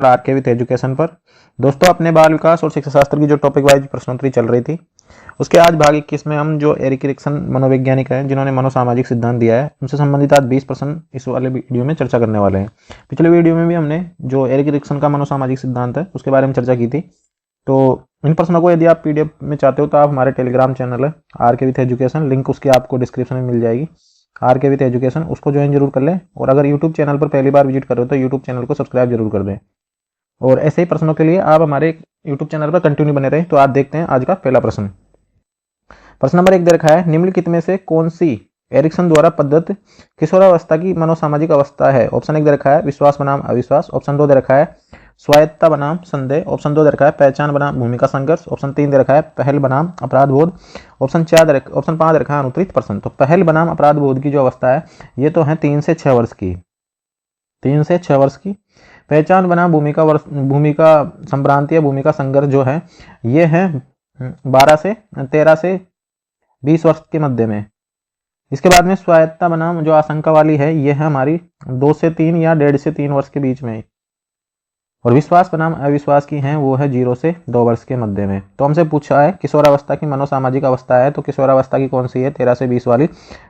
R K with education पर। दोस्तों, अपने बाल विकास और शिक्षा शास्त्र की जो टॉपिक वाइज प्रश्नोत्तरी चल रही थी, उसके आज भाग 21 में हम जो एरिक एरिक्सन मनोवैज्ञानिक हैं जिन्होंने मनोसामाजिक सिद्धांत दिया है, उनसे संबंधित आज 20 प्रश्न इस वाले वीडियो में चर्चा करने वाले हैं। पिछले वीडियो में भी हमने जो एरिक एरिक्सन का मनोसामाजिक सिद्धांत है उसके बारे में चर्चा की थी। तो इन प्रश्नों को यदि आप पीडीएफ में चाहते हो तो आप हमारे टेलीग्राम चैनल है आरके विथ एजुकेशन, लिंक उसकी आपको डिस्क्रिप्शन में मिल जाएगी, आरके विथ एजुकेशन, उसको ज्वाइन जरूर कर लें। और अगर यूट्यूब चैनल पर पहली बार विजिट कर रहे हो तो यूट्यूब चैनल को सब्सक्राइब जरूर कर दें। और ऐसे ही प्रश्नों के लिए आप हमारे यूट्यूब चैनल पर कंटिन्यू बने रहें। तो आज देखते हैं आज का पहला प्रश्न। प्रश्न नंबर 1 दे रखा है, निम्नलिखित में से कौन सी एरिक्सन द्वारा पद्धत किशोरावस्था की मनोसामाजिक अवस्था है? ऑप्शन 1 दे रखा है विश्वास बनाम अविश्वास, ऑप्शन 2 दे रखा है स्वायत्तता बनाम संदेह, ऑप्शन 2 दे रखा है पहचान बनाम भूमिका संघर्ष, ऑप्शन 3 दे रखा है पहल बनाम अपराध बोध, ऑप्शन 5 दे रखा है अनुत्तरित प्रश्न। तो पहल बनाम अपराध बोध की जो अवस्था है ये तो है 3 से 6 वर्ष की, 3 से 6 वर्ष की। पहचान बनाम भूमिका संभ्रांति या भूमिका संघर्ष जो है ये है 13 से 20 वर्ष के मध्य में। इसके बाद में स्वायत्तता बनाम जो आशंका वाली है ये है हमारी 2 से 3 या 1.5 से 3 वर्ष के बीच में। और विश्वास बनाम अविश्वास की है वो है 0 से 2 वर्ष के मध्य में। तो हमसे पूछा है किशोरावस्था की मनोसामाजिक अवस्था है, तो किशोरावस्था की कौन सी है? 13 से 20 वाली।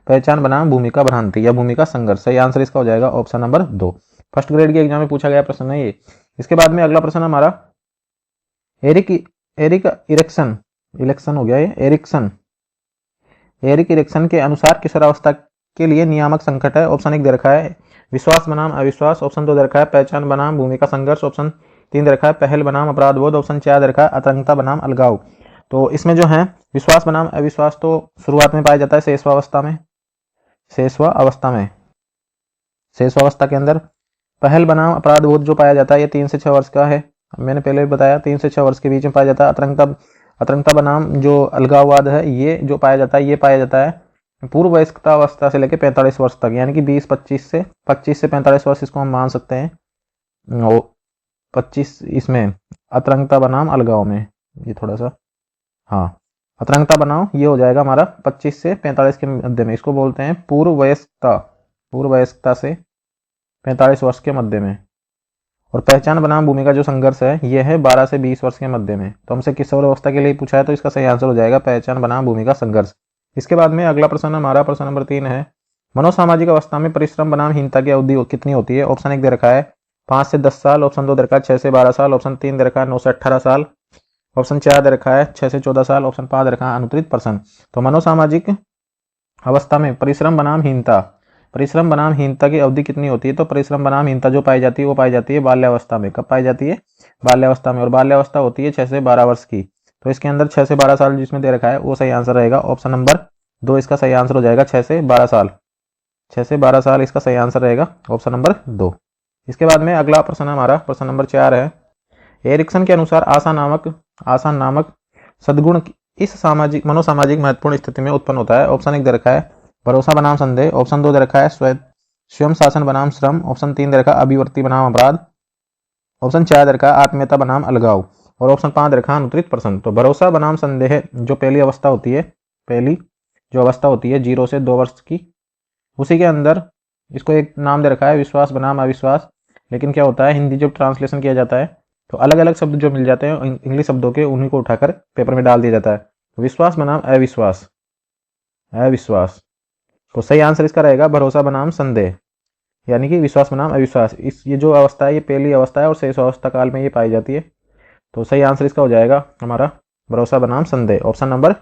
पहचान बनाम भूमिका भ्रांति या भूमिका संघर्ष। सही आंसर इसका हो जाएगा ऑप्शन नंबर 2। फर्स्ट ग्रेड के एग्जाम में पूछा गया प्रश्न है ये। इसके बाद में अगला प्रश्न हमारा एरिक इरिक्सन के अनुसार किशोरावस्था के लिए नियामक संकट है। ऑप्शन 1 दे रखा है विश्वास बनाम अविश्वास, ऑप्शन 2 दे रखा है पहचान बनाम भूमिका संघर्ष, ऑप्शन 3 दे रखा है पहल बनाम अपराध बोध, ऑप्शन 4 दे रखा है आतंकता बनाम अलगाव। तो इसमें जो है विश्वास बनाम अविश्वास तो शुरुआत में पाया जाता है शेषवावस्था के अंदर। पहल बनाम अपराध बोध जो पाया जाता है ये 3 से 6 वर्ष का है, मैंने पहले भी बताया 3 से 6 वर्ष के बीच में पाया जाता है। आतंकता बनाम जो अलगाववाद है ये जो पाया जाता है पूर्व वयस्कता अवस्था से लेकर 45 वर्ष तक, यानी कि 25 से 45 वर्ष इसको हम मान सकते हैं। और 25 इसमें आतंकता बनाम अलगाव में ये थोड़ा सा आतंकता बनाम ये हो जाएगा हमारा 25 से 45 के मध्य में, इसको बोलते हैं पूर्व वयस्कता से 45 वर्ष के मध्य में। और पहचान बनाम भूमिका जो संघर्ष है ये है 12 से 20 वर्ष के मध्य में। तो हमसे किशोर अवस्था के लिए पूछा है तो इसका सही आंसर हो जाएगा पहचान बनाम भूमिका संघर्ष। इसके बाद में अगला प्रश्न हमारा प्रश्न नंबर 3 है, मनोसामाजिक अवस्था में परिश्रम बनाम हीनता की अवधि कितनी होती है? ऑप्शन 1 दे रखा है 5 से 10 साल, ऑप्शन 2 दे रखा है 6 से 12 साल, ऑप्शन 3 दे रखा है 9 से 18 साल, ऑप्शन 4 दे रखा है 6 से 14 साल, ऑप्शन 5 दे रखा है अनुत्तरित प्रश्न। तो मनोसामाजिक अवस्था में परिश्रम बनाम हीनता की अवधि कितनी होती है? तो परिश्रम बनाम हीनता जो पाई जाती है वो पाई जाती है बाल्यावस्था में। कब पाई जाती है? बाल्यावस्था में। और बाल्यावस्था होती है 6 से 12 वर्ष की। तो इसके अंदर 6 से 12 साल जिसमें दे रखा है वो सही आंसर रहेगा ऑप्शन नंबर 2, इसका सही आंसर हो जाएगा 6 से 12 साल। 6 से 12 साल इसका सही आंसर रहेगा ऑप्शन नंबर 2। इसके बाद में अगला प्रश्न हमारा प्रश्न नंबर 4 है, एरिक्सन के अनुसार आशा नामक सद्गुण इस मनोसामाजिक महत्वपूर्ण स्थिति में उत्पन्न होता है। ऑप्शन 1 दे रखा है भरोसा बनाम संदेह, ऑप्शन 2 दे रखा है स्वयं शासन बनाम श्रम, ऑप्शन 3 दे रखा है अभिवर्ती बनाम अपराध, ऑप्शन 4 दे रखा है आत्मीयता बनाम अलगाव, और ऑप्शन 5 दे रखा है अनुत्तरित प्रश्न। तो भरोसा बनाम संदेह जो पहली अवस्था होती है 0 से 2 वर्ष की, उसी के अंदर इसको एक नाम दे रखा है विश्वास बनाम अविश्वास। लेकिन क्या होता है हिंदी जब ट्रांसलेशन किया जाता है तो अलग अलग शब्द जो मिल जाते हैं इंग्लिश शब्दों के उन्हीं को उठाकर पेपर में डाल दिया जाता है। तो विश्वास बनाम अविश्वास। तो सही आंसर इसका रहेगा भरोसा बनाम संदेह, यानी कि विश्वास बनाम अविश्वास। ये जो अवस्था है ये पहली अवस्था है और शेष अवस्था काल में ये पाई जाती है। तो सही आंसर इसका हो जाएगा हमारा भरोसा बनाम संदेह, ऑप्शन नंबर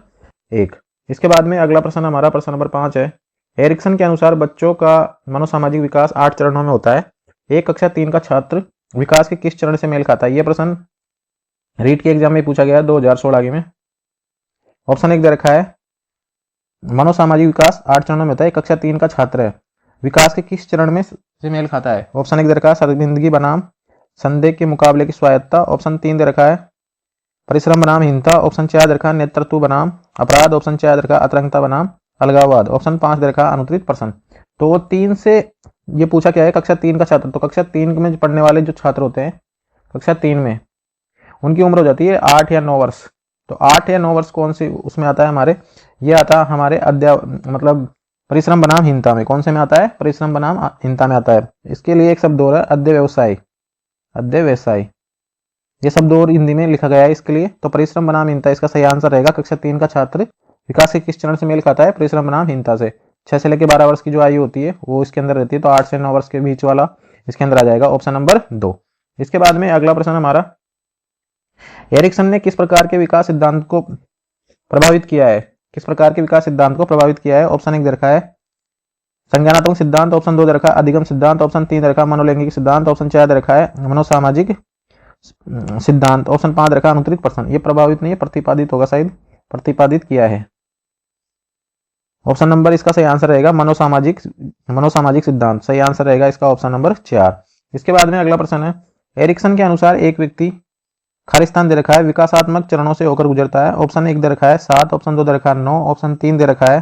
1। इसके बाद में अगला प्रश्न हमारा प्रश्न नंबर 5 है, एरिक्सन के अनुसार बच्चों का मनोसामाजिक विकास 8 चरणों में होता है। एक कक्षा 3 का छात्र विकास के किस चरण से मेल खाता है? यह प्रश्न रीट के एग्जाम में पूछा गया 2016 में। ऑप्शन 1 दे रखा है मनोसामाजिक विकास 8 चरणों में होता है, कक्षा 3 का छात्र है विकास के किस चरण में से मेल खाता है? ऑप्शन 1 दे रखा है शर्मिंदगी बनाम संदेह के मुकाबले की स्वायत्तता, ऑप्शन 3 दे रखा है परिश्रम बनाम हीनता, ऑप्शन 4 दे रखा है नेतृत्व बनाम अपराध, ऑप्शन 4 दे रखा है आतंकता बनाम अलगाववाद, ऑप्शन 5 दे रखा है अनुत्तरित प्रश्न। तो 3 से ये पूछा क्या है कक्षा 3 का छात्र। तो कक्षा 3 में पढ़ने वाले जो छात्र होते हैं कक्षा 3 में उनकी उम्र हो जाती है 8 या 9 वर्ष। तो 8 या 9 वर्ष कौन सी उसमें आता है हमारे? ये आता है हमारे मतलब परिश्रम बनाम हीनता में। कौन से में आता है? परिश्रम बनाम हीनता में आता है। इसके लिए एक शब्द हो रहा है अध्यवसाय, ये शब्द और हिंदी में लिखा गया है इसके लिए। तो परिश्रम बनाम हीनता, इसका सही आंसर रहेगा कक्षा 3 का छात्र विकास के किस चरण से मेल खाता है? परिश्रम बनाम हीनता से। 6 से लेकर 12 वर्ष की जो आयु होती है वो इसके अंदर रहती है, तो 8 से 9 वर्ष के बीच वाला इसके अंदर आ जाएगा, ऑप्शन नंबर 2। इसके बाद में अगला प्रश्न हमारा, एरिक्सन ने किस प्रकार के विकास सिद्धांत को प्रभावित किया है? किस प्रकार के विकास सिद्धांत को प्रभावित किया है? ऑप्शन 1 दे रखा है संज्ञानात्मक सिद्धांत, ऑप्शन 2 दे रखा है अधिगम सिद्धांत, ऑप्शन 3 दे रखा है मनोलैंगिक सिद्धांत, ऑप्शन 4 दे रखा है मनोसामाजिक सिद्धांत, ऑप्शन 5 दे रखा है अनुत्तरित प्रश्न। ये प्रभावित नहीं है, प्रतिपादित होगा, शायद प्रतिपादित किया है। ऑप्शन नंबर इसका सही आंसर रहेगा मनोसामाजिक सिद्धांत, सही आंसर रहेगा इसका ऑप्शन नंबर 4। इसके बाद में अगला प्रश्न है, एरिक्सन के अनुसार एक व्यक्ति खालिस्तान दे रखा है विकासात्मक चरणों से होकर गुजरता है। ऑप्शन 1 दे रखा है 7, ऑप्शन 2 दे रखा है 9, ऑप्शन 3 दे रखा है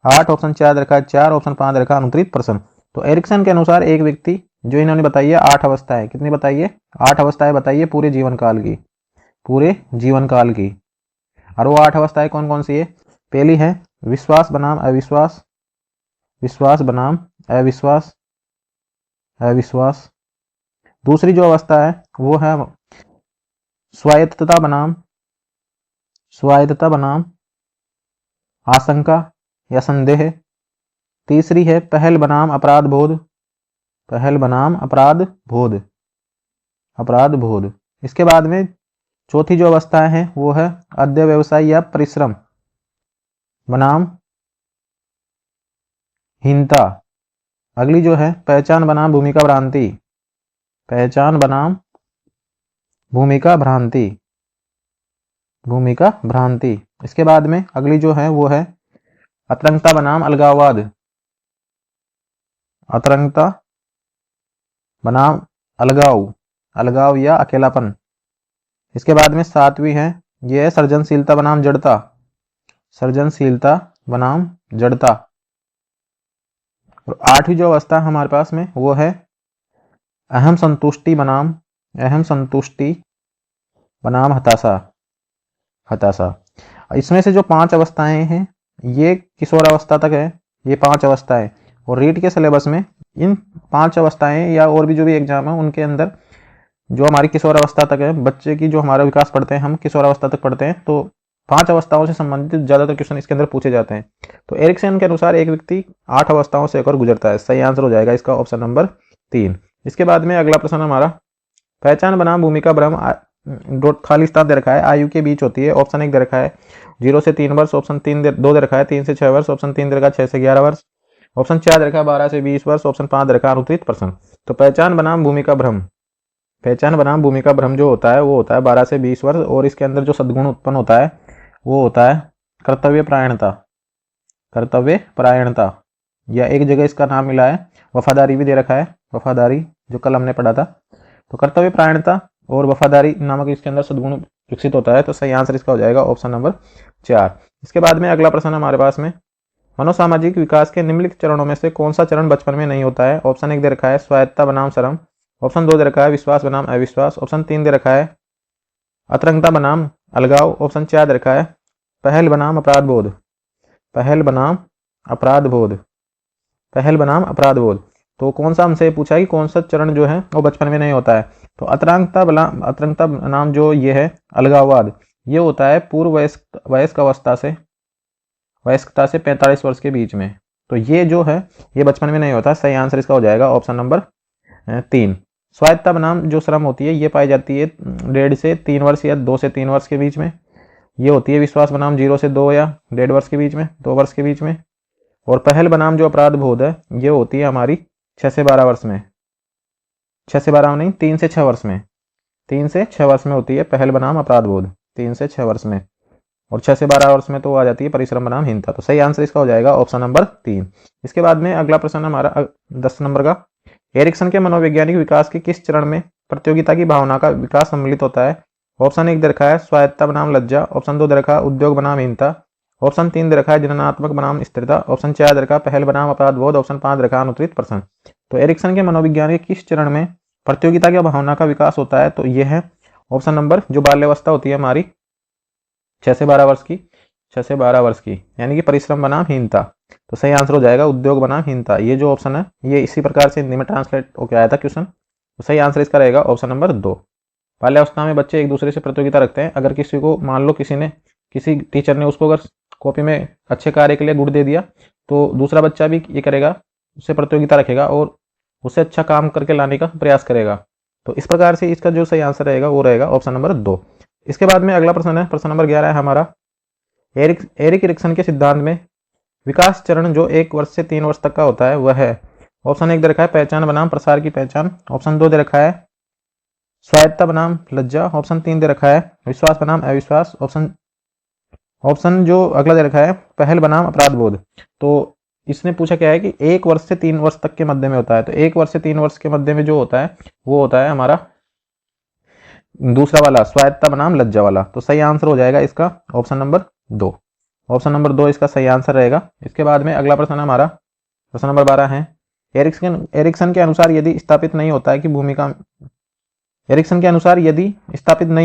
8, ऑप्शन 4 दे रखा है 4, ऑप्शन 5 दे रखा है अनुत्तरित प्रश्न। तो एरिक्सन के अनुसार एक व्यक्ति, जो इन्होंने बताई है 8 अवस्थाएं, कितनी बताइए? 8 अवस्थाएं बताइए पूरे जीवन काल की, पूरे जीवन काल की। और वो 8 अवस्थाएं कौन कौन सी है? पहली है विश्वास बनाम अविश्वास, विश्वास बनाम अविश्वास, अविश्वास। दूसरी जो अवस्था है वो है स्वायत्तता बनाम आशंका या संदेह। तीसरी है पहल बनाम अपराध बोध, पहल बनाम अपराध बोध, अपराध बोध। इसके बाद में चौथी जो अवस्था है वो है अध्यवसाय या परिश्रम बनाम हीनता। अगली जो है पहचान बनाम भूमिका भ्रांति, पहचान बनाम भूमिका भ्रांति, भूमिका भ्रांति। इसके बाद में अगली जो है वो है अतरंगता बनाम अलगाववाद, अतरंगता बनाम अलगाव, अलगाव या अकेलापन। इसके बाद में 7वीं है, ये है सृजनशीलता बनाम जड़ता, सृजनशीलता बनाम जड़ता। और 8वीं जो अवस्था हमारे पास में वो है अहम संतुष्टि बनाम हताशा, हताशा। इसमें से जो 5 अवस्थाएं हैं ये किशोर अवस्था तक है, ये 5 अवस्थाएं। और रीट के सिलेबस में इन 5 अवस्थाएं या और भी जो भी एग्जाम है उनके अंदर जो हमारी किशोर अवस्था तक है, बच्चे की जो हमारा विकास पढ़ते हैं हम किशोर अवस्था तक पढ़ते हैं, तो 5 अवस्थाओं से संबंधित ज्यादातर क्वेश्चन इसके अंदर पूछे जाते हैं। तो एरिक्सन के अनुसार एक व्यक्ति 8 अवस्थाओं से होकर गुजरता है, सही आंसर हो जाएगा इसका ऑप्शन नंबर 3। इसके बाद में अगला प्रश्न हमारा, पहचान बनाम भूमिका भ्रम खालिस्तान दे रखा है आयु के बीच होती है। ऑप्शन 1 दे रखा है 0 से 3 वर्ष, ऑप्शन 2 दे रखा है 3 से 6 वर्ष, ऑप्शन 3 दे रखा है 6 से 11 वर्ष, ऑप्शन 4 दे रखा है 12 से 20 वर्ष, ऑप्शन 5 दे रखा है अनुत्तरित प्रश्न। तो पहचान बनाम भूमिका भ्रम, पहचान बनाम भूमिका भ्रम जो होता है वो होता है 12 से 20 वर्ष, और इसके अंदर जो सद्गुण उत्पन्न होता है वो होता है कर्तव्य परायणता, कर्तव्य परायणता, या एक जगह इसका नाम मिला है वफादारी भी दे रखा है, वफादारी जो कल हमने पढ़ा था। तो कर्तव्य परायणता और वफादारी नामक इसके अंदर सद्गुण विकसित होता है, तो सही आंसर इसका हो जाएगा ऑप्शन नंबर 4। इसके बाद में अगला प्रश्न हमारे पास में, मनोसामाजिक विकास के निम्नलिखित चरणों में से कौन सा चरण बचपन में नहीं होता है? ऑप्शन 1 दे रखा है स्वायत्तता बनाम शर्म, ऑप्शन 2 दे रखा है विश्वास बनाम अविश्वास, ऑप्शन 3 दे रखा है अतरंगता बनाम अलगाव, ऑप्शन 4 दे रखा है पहल बनाम अपराध बोध, पहल बनाम अपराध बोध, पहल बनाम अपराध बोध। तो कौन सा हमसे पूछा है कि कौन सा चरण जो है वो बचपन में नहीं होता है? तो अतरंगता नाम जो ये है अलगाववाद, ये होता है पूर्व वयस्कता से 45 वर्ष के बीच में। तो ये जो है ये बचपन में नहीं होता, सही आंसर इसका हो जाएगा ऑप्शन नंबर 3। स्वायत्तता बनाम जो श्रम होती है ये पाई जाती है 1.5 से 3 वर्ष या 2 से 3 वर्ष के बीच में। ये होती है विश्वास बनाम 0 से 2 या 1.5 वर्ष के बीच में, 2 वर्ष के बीच में। और पहल बनाम जो अपराध बोध है ये होती है हमारी 6 से 12 वर्ष में, 6 से 12 नहीं 3 से 6 वर्ष में, 3 से 6 वर्ष में होती है पहल बनाम अपराध बोध, 3 से 6 वर्ष में। और 6 से 12 वर्ष में तो आ जाती है परिश्रम बनाम हीनता। तो सही आंसर इसका हो जाएगा ऑप्शन नंबर 3। इसके बाद में अगला प्रश्न हमारा 10 नंबर का, एरिक्सन के मनोवैज्ञानिक विकास के किस चरण में प्रतियोगिता की भावना का विकास सम्मिलित होता है? ऑप्शन 1 दे रखा है स्वायत्तता बनाम लज्जा, ऑप्शन 2 दे रखा है उद्योग बनाम हीनता, ऑप्शन 3 दे रखा है जननात्मक बनाम स्थिरता, ऑप्शन 4 दे रखा है पहल बनाम अपराध बोध, ऑप्शन 5 दे रखा है अनुत्तरित प्रश्न। तो एरिक्सन के मनोविज्ञान के किस चरण में प्रतियोगिता की भावना का विकास होता है? तो यह है ऑप्शन नंबर जो बाल्यावस्था होती है हमारी 6 से 12 वर्ष की, 6 से 12 वर्ष की, यानी कि परिश्रम बनाम हीनता। तो सही आंसर हो जाएगा उद्योग बनाम हीनता। ये जो ऑप्शन है ये इसी प्रकार से हिंदी में ट्रांसलेट होकर आया था क्वेश्चन, तो सही आंसर इसका रहेगा ऑप्शन नंबर 2। बाल्यावस्था में बच्चे एक दूसरे से प्रतियोगिता रखते हैं। अगर किसी को मान लो किसी टीचर ने उसको अगर कॉपी में अच्छे कार्य के लिए गुड दे दिया तो दूसरा बच्चा भी ये करेगा, उससे प्रतियोगिता रखेगा और उससे अच्छा काम करके लाने का प्रयास करेगा। तो इस प्रकार से इसका जो सही आंसर रहेगा वो रहेगा ऑप्शन नंबर 2। इसके बाद में अगला प्रश्न है, प्रश्न नंबर 11 है हमारा। एरिक इरिक्सन के सिद्धांत में विकास चरण जो 1 वर्ष से 3 वर्ष तक का होता है वह है। ऑप्शन 1 दे रखा है पहचान बनाम प्रसार की पहचान। ऑप्शन 2 दे रखा है स्वायत्तता बनाम लज्जा। ऑप्शन 3 दे रखा है विश्वास बनाम अविश्वास। ऑप्शन जो अगला दे रखा है पहल बनाम अपराध बोध। तो इसने पूछा क्या है कि 1 वर्ष से 3 वर्ष तक के मध्य में होता है। तो 1 वर्ष से 3 वर्ष के मध्य में जो होता है वो होता है हमारा दूसरा वाला, स्वायत्तता बनाम लज्जा वाला। तो सही आंसर हो जाएगा इसका ऑप्शन नंबर 2। ऑप्शन नंबर 2 इसका सही आंसर रहेगा। इसके बाद में अगला प्रश्न हमारा प्रश्न नंबर 12 है। एरिक्सन के अनुसार यदि स्थापित नहीं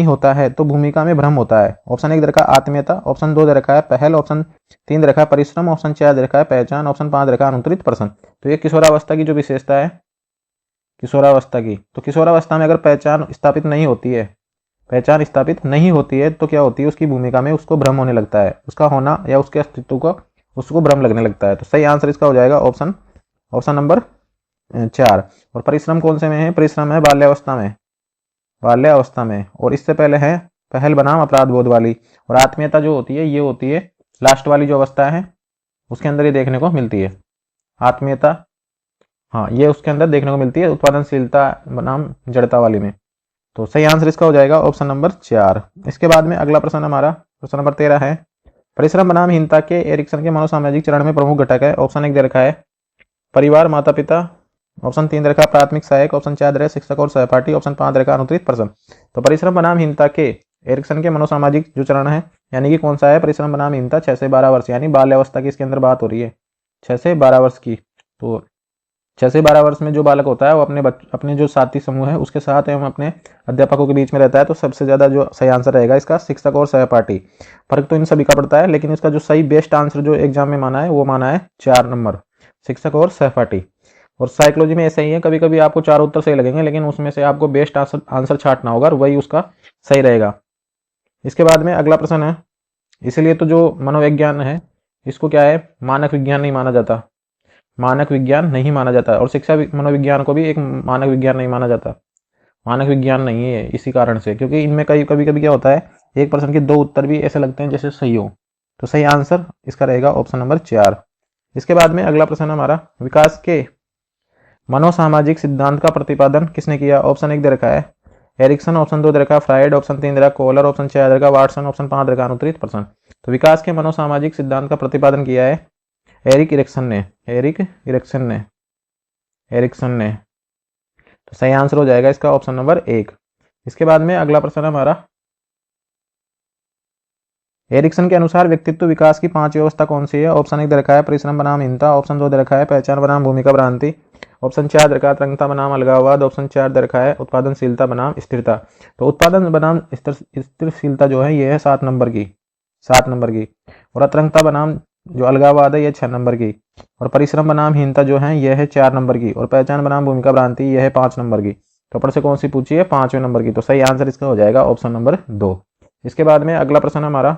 होता है तो भूमिका में भ्रम होता है। ऑप्शन 1 दे रखा है आत्मीयता। ऑप्शन 2 दे रखा है पहल। ऑप्शन 3 दे रखा है परिश्रम। ऑप्शन 4 दे रखा है पहचान। ऑप्शन 5 दे रखा है अनुत्तरित प्रश्न। तो ये किशोरावस्था की जो विशेषता है किशोरावस्था की, तो किशोरावस्था में अगर पहचान स्थापित नहीं होती है तो क्या होती है, उसकी भूमिका में उसको भ्रम होने लगता है, उसका होना या उसके अस्तित्व को उसको भ्रम लगने लगता है। तो सही आंसर इसका हो जाएगा ऑप्शन नंबर 4। और परिश्रम कौन से में है? परिश्रम है बाल्यावस्था में और इससे पहले है पहल बनाम अपराध बोध वाली। और आत्मीयता जो होती है ये होती है लास्ट वाली जो अवस्था है उसके अंदर ये देखने को मिलती है। आत्मीयता, हाँ, ये उसके अंदर देखने को मिलती है उत्पादनशीलता बनाम जड़ता वाली में। तो सही आंसर इसका हो जाएगा ऑप्शन नंबर 4। इसके बाद में अगला प्रश्न हमारा प्रश्न नंबर 13 है। परिश्रम बनाम हीनता के एरिक्सन के मनोसामाजिक चरण में प्रमुख घटक है। ऑप्शन 1 दे रखा है परिवार माता पिता। ऑप्शन 3 दे रखा है प्राथमिक सहायक। ऑप्शन 4 दे रखा है शिक्षक और सहपाठी। ऑप्शन 5 दे रखा है अनुत्तरित प्रश्न। तो परिश्रम बनाम हीनता के एरिक्सन के मनोसामाजिक जो चरण है यानी कि कौन सा है? परिश्रम बनाम हीनता 6 से 12 वर्ष यानी बाल्यावस्था की इसके अंदर बात हो रही है, 6 से 12 वर्ष की। तो 6 से 12 वर्ष में जो बालक होता है वो अपने जो साथी समूह है उसके साथ एवं अपने अध्यापकों के बीच में रहता है। तो सबसे ज्यादा जो सही आंसर रहेगा इसका शिक्षक और सहपाठी। फर्क तो इन सभी का पड़ता है लेकिन इसका जो सही बेस्ट आंसर जो एग्जाम में माना है वो माना है 4 नंबर, शिक्षक और सहपाठी। और साइकोलॉजी में ऐसा ही है, कभी कभी आपको 4 उत्तर सही लगेंगे लेकिन उसमें से आपको बेस्ट आंसर छांटना होगा और वही उसका सही रहेगा। इसके बाद में अगला प्रश्न है, इसलिए तो जो मनोविज्ञान है इसको क्या है, मानक विज्ञान नहीं माना जाता और शिक्षा मनोविज्ञान को भी एक मानक विज्ञान नहीं माना जाता, मानक विज्ञान नहीं है इसी कारण से, क्योंकि इनमें कभी कभी क्या होता है एक प्रश्न के 2 उत्तर भी ऐसे लगते हैं जैसे सही हो। तो सही आंसर इसका रहेगा ऑप्शन नंबर 4। इसके बाद में अगला प्रश्न हमारा, विकास के मनोसामाजिक सिद्धांत का प्रतिपादन किसने किया? ऑप्शन 1 दे रखा है एरिक्सन। ऑप्शन 2 दे रखा है फ्राइड। ऑप्शन 3 दे रखा है कोहलर। ऑप्शन 4 दे रखा है वाटसन। ऑप्शन 5 दे रखा है अनुत्तरित प्रश्न। तो विकास के मनोसामाजिक सिद्धांत का प्रतिपादन किया है एरिक इरिक्सन ने। तो सही आंसर हो जाएगा इसका ऑप्शन नंबर 1। इसके बाद में अगला प्रश्न हमारा, एरिक्सन के अनुसार व्यक्तित्व विकास की 5वीं अवस्था कौन सी है? ऑप्शन 1 दे रखा है परिश्रम बनाम हीनता। ऑप्शन 2 दे रखा है पहचान बनाम भूमिका भ्रांति। ऑप्शन 4 दे रखा है तरंगता बनाम अलगाववाद। ऑप्शन 4 दे रखा है उत्पादनशीलता बनाम स्थिरता। तो उत्पादन बनाम स्थिरशीलता जो है ये है 7 नंबर की और अतरंगता बनाम जो अलगाववाद है ये 6 नंबर की और परिश्रम बनाम हीनता जो है ये है 4 नंबर की और पहचान बनाम भूमिका भ्रांति ये है 5 नंबर की। तो ऊपर से कौन सी पूछी है? 5वें नंबर की। तो सही आंसर इसका हो जाएगा ऑप्शन नंबर 2। इसके बाद में अगला प्रश्न हमारा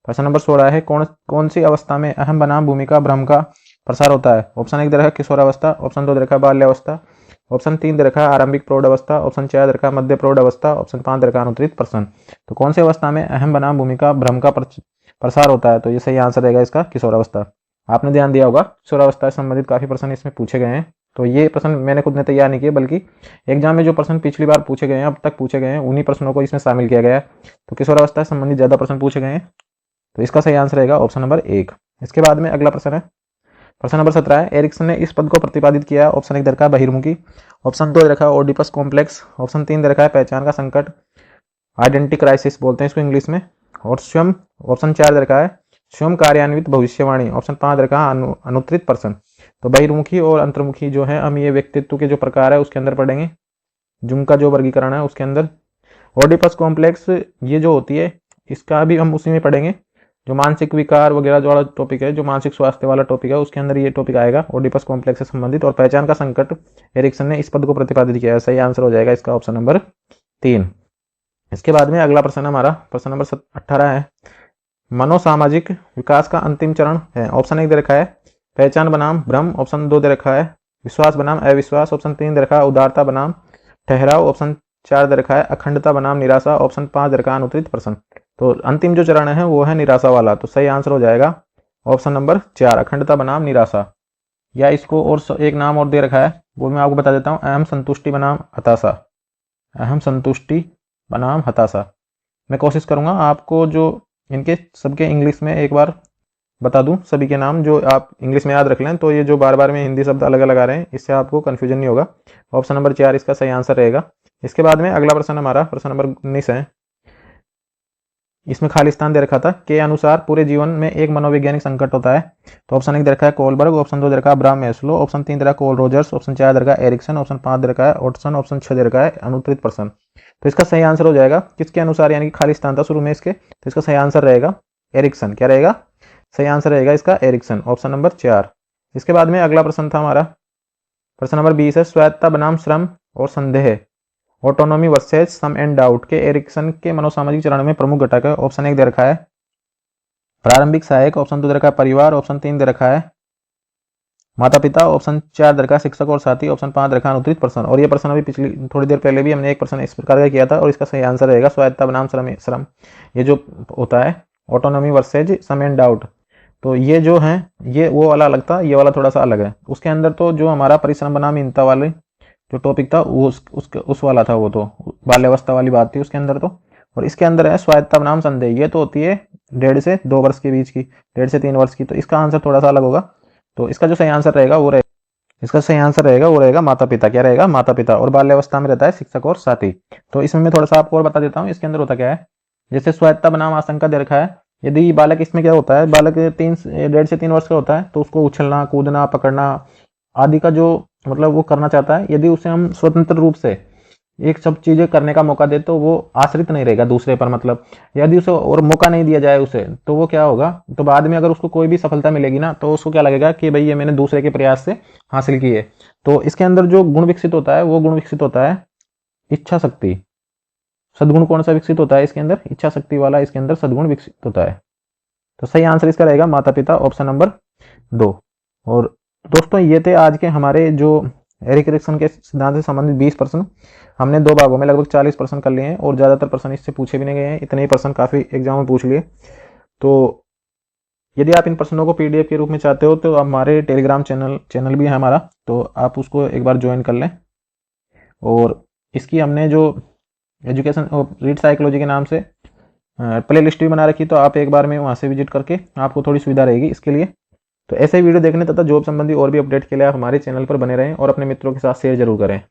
प्रश्न नंबर 16 है, कौन सी अवस्था में अहम बनाम भूमिका भ्रम का प्रसार होता है? ऑप्शन 1 दे रखा है किशोरावस्था। ऑप्शन 2 दे रखा है बाल्यावस्था। ऑप्शन 3 दे रखा है आरंभिक प्रौढ़ अवस्था। ऑप्शन 4 दे रखा है मध्य प्रौढ़ अवस्था। ऑप्शन 5 दे रखा है अनुत्तरित प्रश्न। तो कौन सी अवस्था में अहम बनाम भूमिका भ्रम का प्रसार होता है? तो ये सही आंसर रहेगा इसका किशोरावस्था। आपने ध्यान दिया होगा किशोरावस्था से संबंधित काफी प्रश्न इसमें पूछे गए हैं। तो ये प्रश्न मैंने खुद ने तैयार नहीं किए बल्कि एग्जाम में जो प्रश्न पिछली बार पूछे गए हैं, अब तक पूछे गए हैं, उन्हीं प्रश्नों को इसमें शामिल किया गया है। तो किशोरावस्था से संबंधित ज्यादा प्रश्न पूछे गए हैं तो इसका सही आंसर रहेगा ऑप्शन नंबर 1। इसके बाद में अगला प्रश्न है प्रश्न नंबर 17 है, एरिक्सन ने इस पद को प्रतिपादित किया। ऑप्शन 1 दे रखा है बहिर्मुखी। ऑप्शन 2 दे रखा है ओडिपस कॉम्प्लेक्स। ऑप्शन 3 दे रखा है पहचान का संकट, आइडेंटिटी क्राइसिस बोलते हैं इसको इंग्लिश में। और स्वयं ऑप्शन 4 दे रखा है स्वयं कार्यान्वित भविष्यवाणी। ऑप्शन 5 दे रखा है अनुत्तरित प्रश्न। तो बहिर्मुखी और अंतर्मुखी जो है हम ये व्यक्तित्व के जो प्रकार है उसके अंदर पढ़ेंगे, जुंग का जो वर्गीकरण है उसके अंदर। ओडिपस कॉम्प्लेक्स ये जो होती है इसका भी हम उसी में पढ़ेंगे जो मानसिक विकार वगैरह जो वाला टॉपिक है, जो मानसिक स्वास्थ्य वाला टॉपिक है, उसके अंदर ये टॉपिक आएगा, ओडिपस कॉम्प्लेक्स से संबंधित। और पहचान का संकट, एरिक्सन ने इस पद को प्रतिपादित किया है। सही आंसर हो जाएगा इसका ऑप्शन नंबर 3। इसके बाद में अगला प्रश्न हमारा प्रश्न नंबर 18 है, मनोसामाजिक विकास का अंतिम चरण है। ऑप्शन 1 दे रखा है पहचान बनाम भ्रम, ऑप्शन 2 दे रखा है विश्वास बनाम अविश्वास, ऑप्शन 3 दे रखा है उदारता बनाम ठहराव, ऑप्शन 4 दे रखा है अखंडता बनाम निराशा, ऑप्शन 5 दे रखा है अनुत्तरित प्रश्न। तो अंतिम जो चरण है वो है निराशा वाला। तो सही आंसर हो जाएगा ऑप्शन नंबर 4, अखंडता बनाम निराशा। या इसको और एक नाम और दे रखा है, वो मैं आपको बता देता हूँ, अहम संतुष्टि बनाम हताशा। अहम संतुष्टि बनाम हताशा। मैं कोशिश करूंगा आपको जो इनके सबके इंग्लिश में एक बार बता दूं, सभी के नाम जो आप इंग्लिश में याद रख लें, तो ये जो बार बार में हिंदी शब्द अलग अलग आ रहे हैं, इससे आपको कन्फ्यूजन नहीं होगा। ऑप्शन नंबर 4 इसका सही आंसर रहेगा। इसके बाद में अगला प्रश्न हमारा प्रश्न नंबर 19 है। इसमें खाली स्थान दे रखा था के अनुसार पूरे जीवन में एक मनोवैज्ञानिक संकट होता है। तो ऑप्शन 1 दे रखा है कोलबर्ग, ऑप्शन 2 दे रखा है अब्राहम मैस्लो, ऑप्शन 3 दे रखा है कोल रोजर्स, ऑप्शन 4 दे रखा है एरिक्सन, ऑप्शन 5 दे रखा है ऑटसन, ऑप्शन 6 दे रखा है अनुत्तरित प्रश्न। तो इसका सही आंसर हो जाएगा किसके अनुसार, यानी कि खाली स्थान था शुरू में इसके, तो इसका सही आंसर रहेगा एरिक्सन। क्या रहेगा? सही आंसर रहेगा इसका एरिक्सन, ऑप्शन नंबर 4। इसके बाद में अगला प्रश्न था हमारा प्रश्न नंबर 20 है, स्वायत्ता बनाम श्रम और संदेह, autonomy versus shame and doubt के एरिक्सन के मनोसामाजिक चरण में प्रमुख घटक है। ऑप्शन 1 दे रखा है प्रारंभिक सहायक, ऑप्शन 2 दे रखा है परिवार, ऑप्शन 3 दे रखा है माता पिता, ऑप्शन 4 दे रखा है शिक्षक और साथी, ऑप्शन 5 दे रखा है अनुत्तरित प्रश्न। और ये प्रश्न अभी पिछली थोड़ी देर पहले भी हमने एक प्रश्न इस प्रकार का किया था, और इसका सही आंसर रहेगा स्वायत्ता बनाम श्रम। ये जो होता है autonomy versus shame and doubt, तो ये जो है ये वो वाला अलग था, ये वाला थोड़ा सा अलग है। उसके अंदर तो जो हमारा परिश्रम बनाम हीनता वाले जो टॉपिक था वो उस वाला था, वो तो बाल्यावस्था वाली बात थी उसके अंदर तो। और इसके अंदर है स्वायत्ता बनाम संदेह, ये तो होती है 1.5 से 2 वर्ष के बीच की, 1.5 से 3 वर्ष की। तो इसका आंसर थोड़ा सा अलग होगा। तो इसका जो सही आंसर रहेगा वो रहेगा, इसका सही आंसर रहेगा वो रहेगा माता पिता। क्या रहेगा? माता पिता। और बाल्यावस्था में रहता है शिक्षक और साथी। तो इसमें मैं थोड़ा सा आपको और बता देता हूँ इसके अंदर होता क्या है। जैसे स्वायत्ता बनाम आशंका दे रखा है, यदि बालक, इसमें क्या होता है, बालक 1.5 से 3 वर्ष का होता है, तो उसको उछलना कूदना पकड़ना आदि का जो मतलब वो करना चाहता है, यदि उसे हम स्वतंत्र रूप से एक सब चीजें करने का मौका दे तो वो आश्रित नहीं रहेगा दूसरे पर। मतलब यदि उसे और मौका नहीं दिया जाए उसे, तो वो क्या होगा, तो बाद में अगर उसको कोई भी सफलता मिलेगी ना, तो उसको क्या लगेगा कि भाई ये मैंने दूसरे के प्रयास से हासिल की है। तो इसके अंदर जो गुण विकसित होता है वो गुण विकसित होता है इच्छा शक्ति। सद्गुण कौन सा विकसित होता है इसके अंदर? इच्छा शक्ति वाला इसके अंदर सद्गुण विकसित होता है। तो सही आंसर इसका रहेगा माता पिता, ऑप्शन नंबर 2। और दोस्तों ये थे आज के हमारे जो एरिक एरिक्सन के सिद्धांत से संबंधित 20 प्रश्न। हमने 2 भागों में लगभग 40 प्रश्न कर लिए हैं, और ज़्यादातर प्रश्न इससे पूछे भी नहीं गए हैं, इतने ही प्रश्न काफ़ी एग्जाम में पूछ लिए। तो यदि आप इन प्रश्नों को PDF के रूप में चाहते हो तो हमारे टेलीग्राम चैनल भी है हमारा, तो आप उसको एक बार ज्वाइन कर लें। और इसकी हमने जो एजुकेशन रीड साइकोलॉजी के नाम से प्ले लिस्ट भी बना रखी, तो आप एक बार में वहाँ से विजिट करके आपको थोड़ी सुविधा रहेगी इसके लिए। तो ऐसे वीडियो देखने तथा जॉब संबंधी और भी अपडेट के लिए आप हमारे चैनल पर बने रहें और अपने मित्रों के साथ शेयर जरूर करें।